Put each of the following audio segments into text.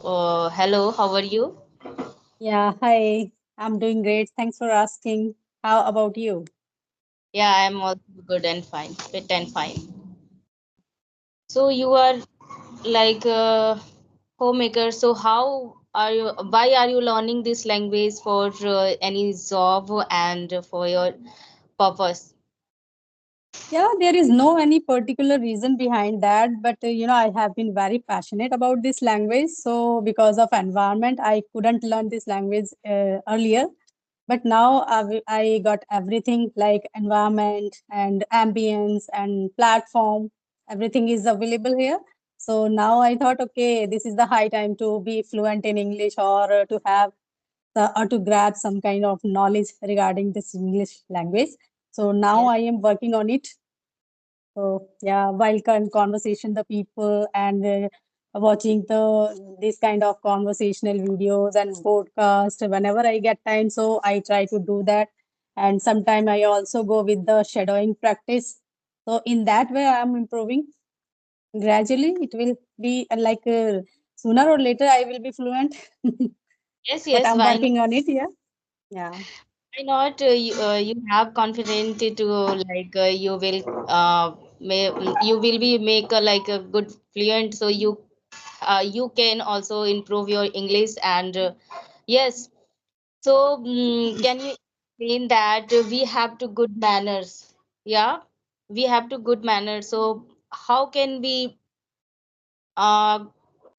Hello, how are you? Yeah, hi. I'm doing great. Thanks for asking. How about you? Yeah, I'm also good and fine, fit and fine. So you are like a homemaker. So how are you? Why are you learning this language for any job and for your purpose? Yeah, there is no any particular reason behind that, but I have been very passionate about this language. So because of environment, I couldn't learn this language earlier. But now I got everything like environment and ambience and platform. Everything is available here. So now I thought, okay, this is the high time to be fluent in English or to have or to grab some kind of knowledge regarding this English language. So now Yes, I am working on it. So yeah, while conversation the people and watching this kind of conversational videos and podcast whenever I get time. So I try to do that, and sometime I also go with the shadowing practice. So in that way, I am improving gradually. It will be sooner or later I will be fluent, yes, but yes. I'm Why not? working on it. Yeah, yeah. Why not? You have confidence to you will you will be make a, like a good fluent. So you can also improve your English and yes. So, can you explain that we have to good manners? Yeah, we have to good manners. So, how can we uh,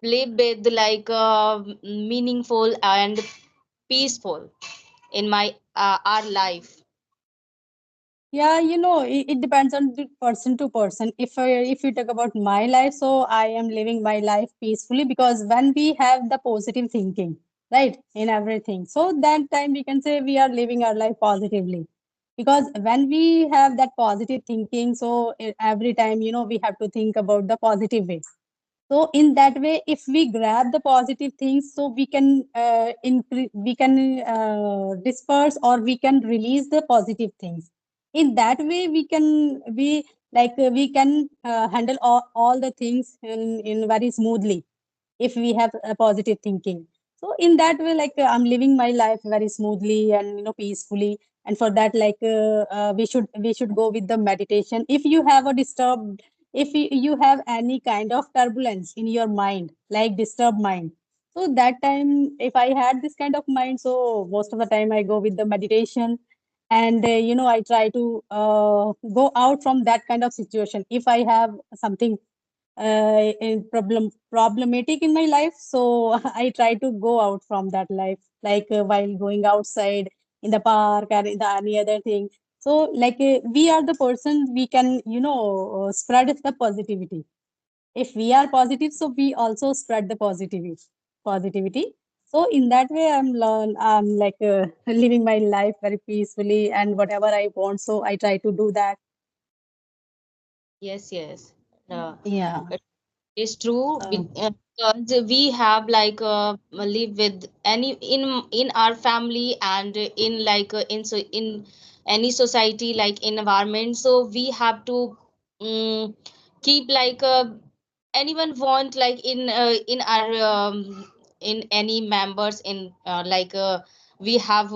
live with meaningful and peaceful in my our life? Yeah, it depends on the person to person. If you talk about my life, so I am living my life peacefully because when we have the positive thinking, right, in everything, so that time we can say we are living our life positively. Because when we have that positive thinking, so every time we have to think about the positive way. So in that way, if we grab the positive things, so we can we can disperse or we can release the positive things. In that way, we can handle all the things in very smoothly if we have a positive thinking. So in that way, I'm living my life very smoothly and peacefully. And for that, we should go with the meditation. If you have a disturbed, if you have any kind of turbulence in your mind, like disturbed mind, so that time if I had this kind of mind, so most of the time I go with the meditation. And I try to go out from that kind of situation if I have something problematic in my life. So I try to go out from that life, while going outside in the park or in the any other thing. So we are the person, we can spread the positivity. If we are positive, so we also spread the positivity. So in that way, I'm living my life very peacefully, and whatever I want, so I try to do that. Yes, yes. Uh, Yeah. It's true uh, because we have live with any in our family and in in any society like environment. So we have to um, keep anyone want like in our in any members in we have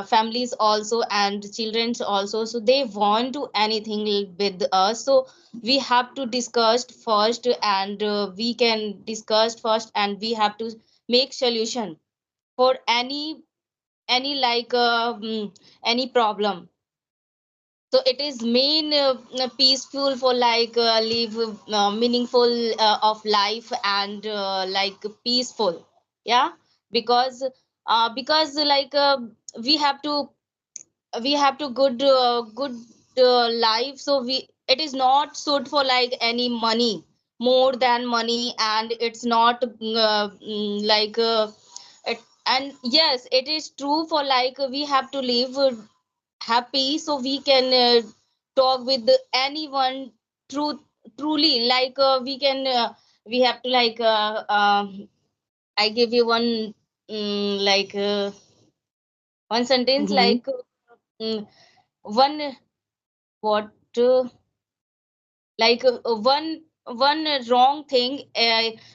families also and childrens also. So they want to anything with us. So we have to discuss first and we can discuss first and we have to make solution for any any problem. So it is main peaceful for live meaningful of life and peaceful. Yeah, because we have to good life. So we it is not suit for like any money more than money, and it's not it, and yes, it is true for we have to live happy so we can talk with anyone truly we can we have to I give you one like one sentence mhm. mm, one what one one wrong thing,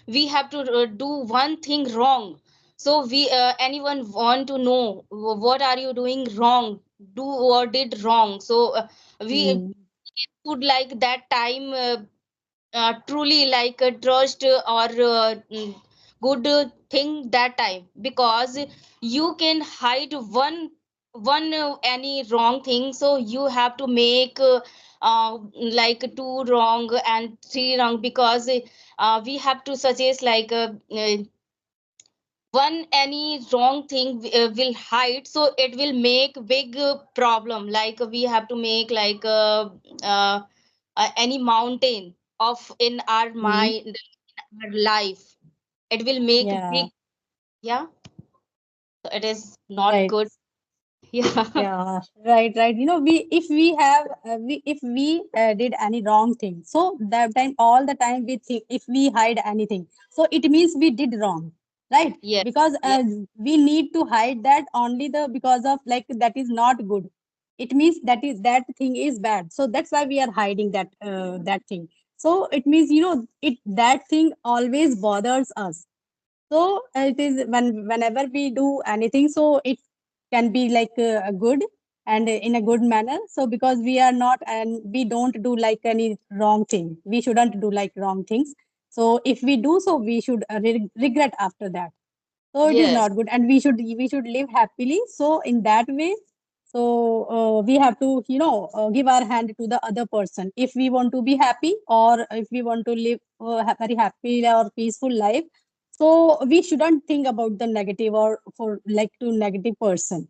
we have to do one thing wrong. So we anyone want to know what are you doing wrong, do or did wrong. So we Mm. would like that time truly like a trust or good thing that time, because you can hide one any wrong thing, so you have to make like two wrong and three wrong, because we have to suggest like one any wrong thing will hide, so it will make big problem, like we have to make like uh, any mountain of in our Mm. mind, our life. It will make Yeah, big. Yeah, so it is not right. good. Yeah. Yeah, right. We if we have we if we did any wrong thing, so that time all the time we think if we hide anything, so it means we did wrong, right? Yes. Because Yes. we need to hide that only the because of like that is not good. It means that thing is bad. So that's why we are hiding that thing. So it means it that thing always bothers us. So it is whenever we do anything, so it can be like good and in a good manner. So because we are not and we don't do like any wrong thing, we shouldn't do like wrong things. So if we do so, we should regret after that. So it is Yes. not good, and we should live happily. So in that way, so we have to give our hand to the other person if we want to be happy or if we want to live very happy or peaceful life. So we shouldn't think about the negative or for like to negative person,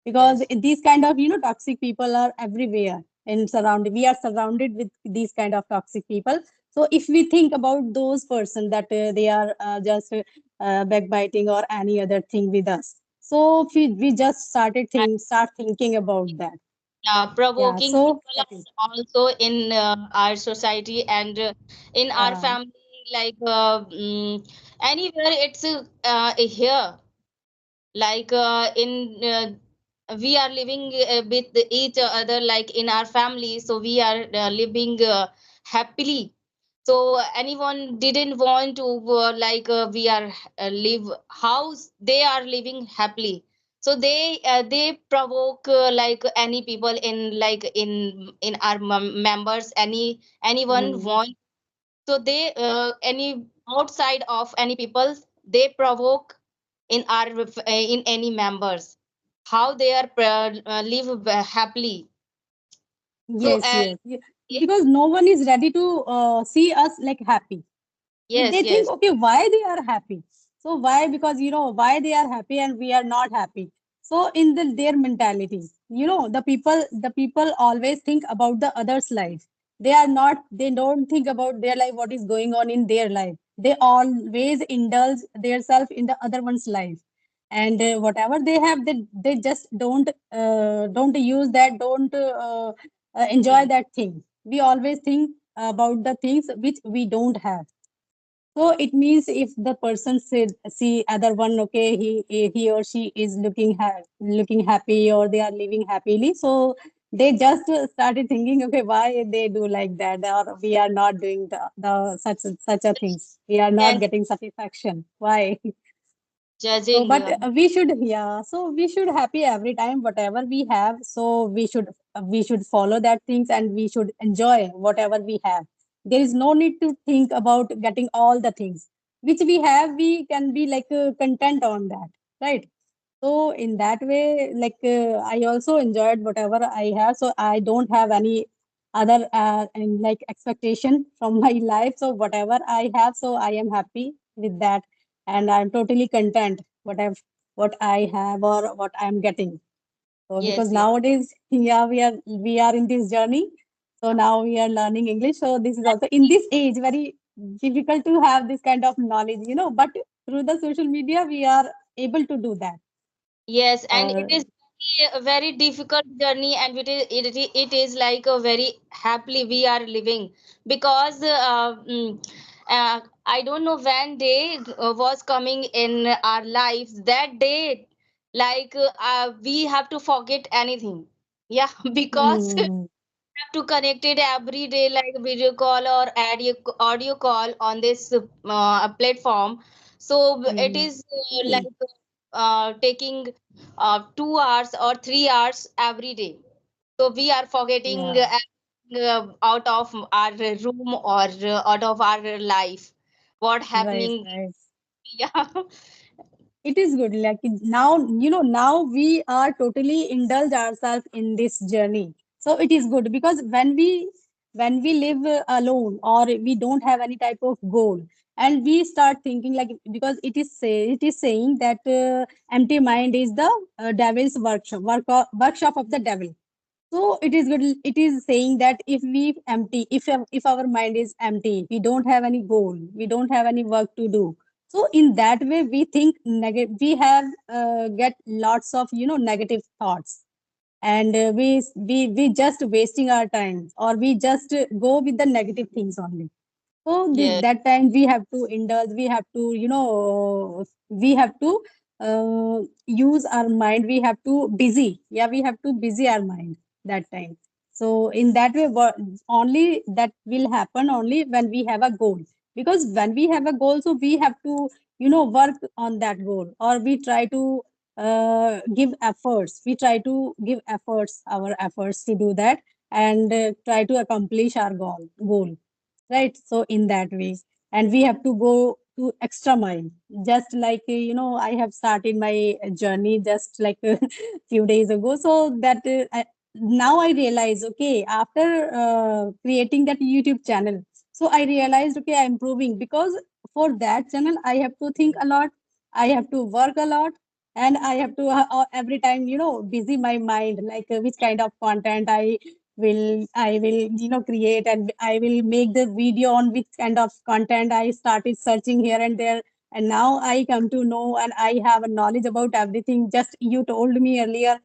because Yes. these kind of toxic people are everywhere and surrounded we are surrounded with these kind of toxic people. So if we think about those person that they are just backbiting or any other thing with us, so we just And start thinking about that. Yeah, provoking so people that is are also in our society and in our yeah. family, like anywhere it's here, like we are living with each other, like in our family, so we are living happily. So anyone didn't want to like we are live house, they are living happily. So they provoke like any people in like in our members, anyone Mm. want. So they any outside of any people, they provoke in our in any members, how they are live happily. So Yes, yes. eh, Because no one is ready to see us like happy. yes, They think, yes, okay, why they are happy? So why? Because why they are happy and we are not happy. So in their mentality, the people always think about the other's life. They don't think about their life, what is going on in their life. They always indulge themselves in the other one's life. And whatever they have, they just don't use that, don't enjoy yes, that thing. We always think about the things which we don't have. So it means if the person said see other one, okay, he or she is looking happy or they are living happily. So they just started thinking, okay, why they do like that, or we are not doing the such a things. We are not and getting satisfaction. Why? So, judging but we should, yeah. So we should happy every time, whatever we have. So we should follow that things and we should enjoy whatever we have. There is no need to think about getting all the things which we have. We can be like content on that, right? So in that way, like I also enjoyed whatever I have. So I don't have any other and like expectation from my life. So whatever I have, so I am happy with that, and I'm totally content what I have or what I'm getting. So because yes, yes, nowadays, yeah, we are in this journey. So now we are learning English. So this is also in this age very difficult to have this kind of knowledge. But through the social media, we are able to do that. yes, and it Or is a very difficult journey, and it is like a very happily we are living, because I don't know when day was coming in our lives, that day like we have to forget anything. Yeah, because mm, have to connect it every day like video call or audio call on this platform. So it Hmm. is like taking 2 hours or 3 hours every day. So we are forgetting Yeah. out of our room or out of our life what Right, happening. right. Yeah. It is good. Like now, now we are totally indulge ourselves in this journey. So it is good because when we live alone or we don't have any type of goal, and we start thinking like, because it is saying that empty mind is the devil's workshop of the devil. So it is good. It is saying that if our mind is empty, we don't have any goal, we don't have any work to do. So in that way, we think negative. We have get lots of negative thoughts, and we just wasting our time, or we just go with the negative things only. So Yeah. that time we have to indulge, we have to, we have to use our mind, we have to busy. Yeah, we have to busy our mind that time. So in that way, only that will happen only when we have a goal. Because when we have a goal, so we have to, work on that goal, or we try to give efforts. We try to give efforts, our efforts to do that, and try to accomplish our goal, right? So in that way, and we have to go to extra mile. Just like I have started my journey just like a few days ago. So that now I realize, okay, after creating that YouTube channel, so I realized, okay, I'm improving. Because for that channel I have to think a lot, I have to work a lot, and I have to every time busy my mind, like which kind of content I will create, and I will make the video on which kind of content. I started searching here and there, and now I come to know, and I have a knowledge about everything. Just you told me earlier,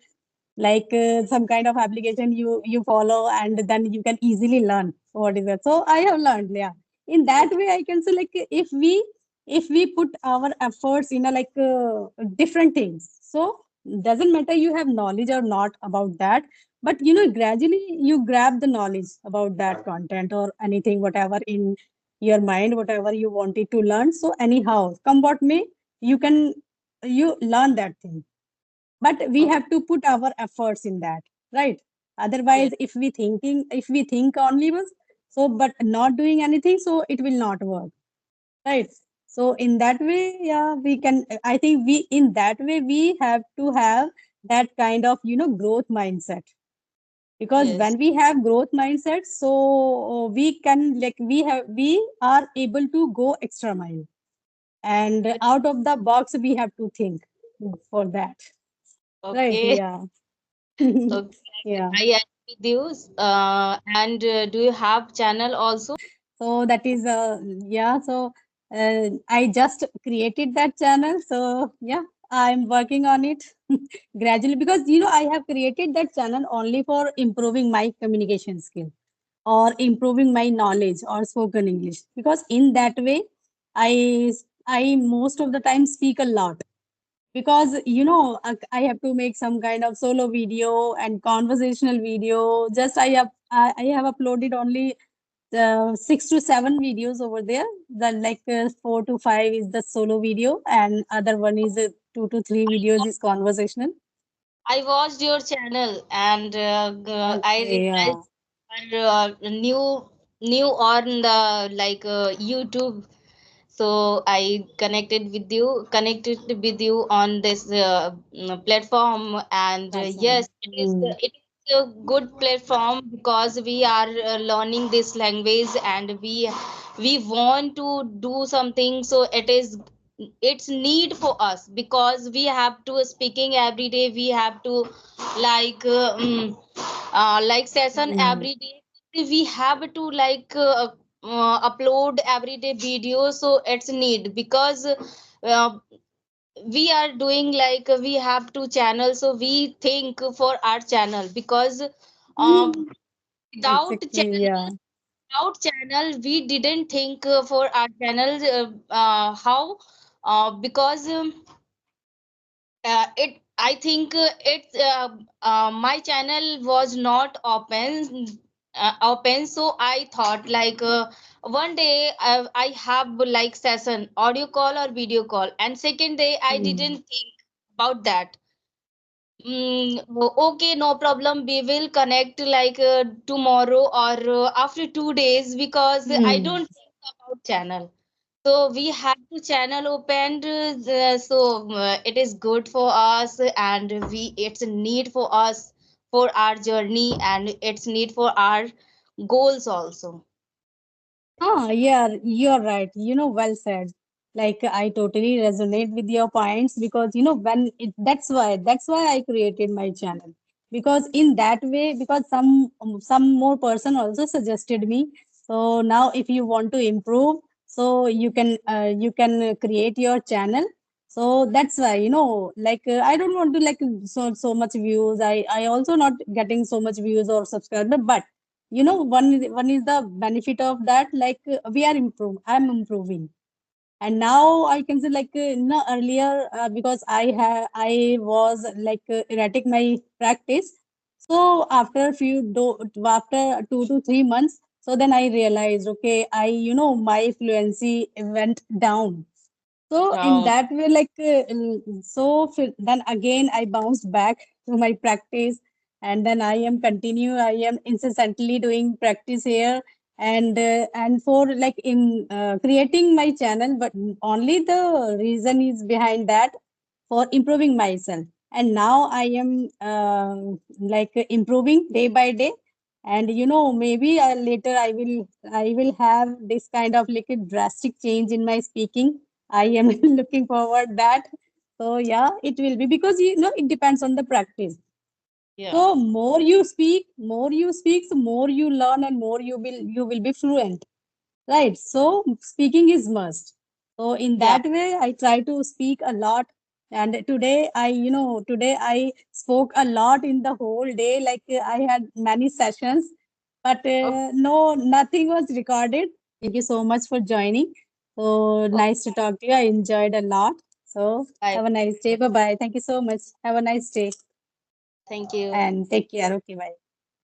like some kind of application you follow, and then you can easily learn what is that. So I have learned, yeah. In that Okay. way I can say, like, if we put our efforts in a like different things, so doesn't matter you have knowledge or not about that, but gradually you grab the knowledge about that content or anything, whatever in your mind, whatever you wanted to learn. So anyhow, come what may, you can you learn that thing. But we Okay. have to put our efforts in that, right? Yeah. Otherwise, if we think only was, so but not doing anything, so it will not work, right? So in that way, yeah, we can, I think we in that way we have to have that kind of growth mindset. Because Yes. when we have growth mindset, so we can, like, we are able to go extra mile, and Good. out of the box we have to think for that, right? Okay. Yeah. Okay. Yeah. I agree with you. And do you have channel also? So that is yeah. So I just created that channel. So yeah, I'm working on it gradually, because I have created that channel only for improving my communication skill, or improving my knowledge or spoken English. Because in that way, I I most of the time speak a lot. Because I have to make some kind of solo video and conversational video. Just I have uploaded only 6 to 7 videos over there. The like 4 to 5 is the solo video, and other one is 2 to 3 videos is conversational. I watched your channel and I Okay, yeah. realized you are new on the like YouTube. So I connected with you on this platform, and yes, Awesome. Hmm. it is a good platform because we are learning this language, and we want to do something. So it's need for us because we have to speaking every day. We have to like like session Hmm. every day. We have to like upload everyday videos, so it's need because we are doing like we have two channels, so we think for our channel because um, without Exactly, channel yeah. we didn't think for our channel how because it I think my channel was not open open. So I thought like one day I have like session audio call or video call, and second day I Hmm. didn't think about that. Okay, no problem. We will connect like tomorrow or after 2 days, because I Hmm. don't think about channel. So we have to channel opened. So it is good for us, and we it's a need for us for our journey, and it's need for our goals also. Ah, yeah, you're right. Well said. Like I totally resonate with your points because that's why I created my channel. Because in that way, because some more person also suggested me. So now if you want to improve, so you can create your channel. So that's why, like I don't want to like so much views. I also not getting so much views or subscriber, but one is the benefit of that, like we are improve I'm improving. And now I can say like no earlier, because I was like erratic my practice. So after 2 to 3 months, so then I realized, okay, my fluency went down. So in Um, that way, like then again I bounced back to my practice, and then I am continue. I am incessantly doing practice here, and for like in creating my channel, but only the reason is behind that for improving myself. And now I am like improving day by day, and maybe later I will have this kind of like a drastic change in my speaking. I am looking forward that. So yeah, it will be because it depends on the practice. yeah, So more you speak, so more you learn, and more you will be fluent. Right. So speaking is must. So in yeah. that way, I try to speak a lot. And today I spoke a lot in the whole day. Like I had many sessions, but Okay, no, nothing was recorded. Thank you so much for joining. So okay. nice to talk to you. I enjoyed a lot. So Bye. have a nice day. Bye bye. Thank you so much. Have a nice day Thank you. and take care. Okay, bye.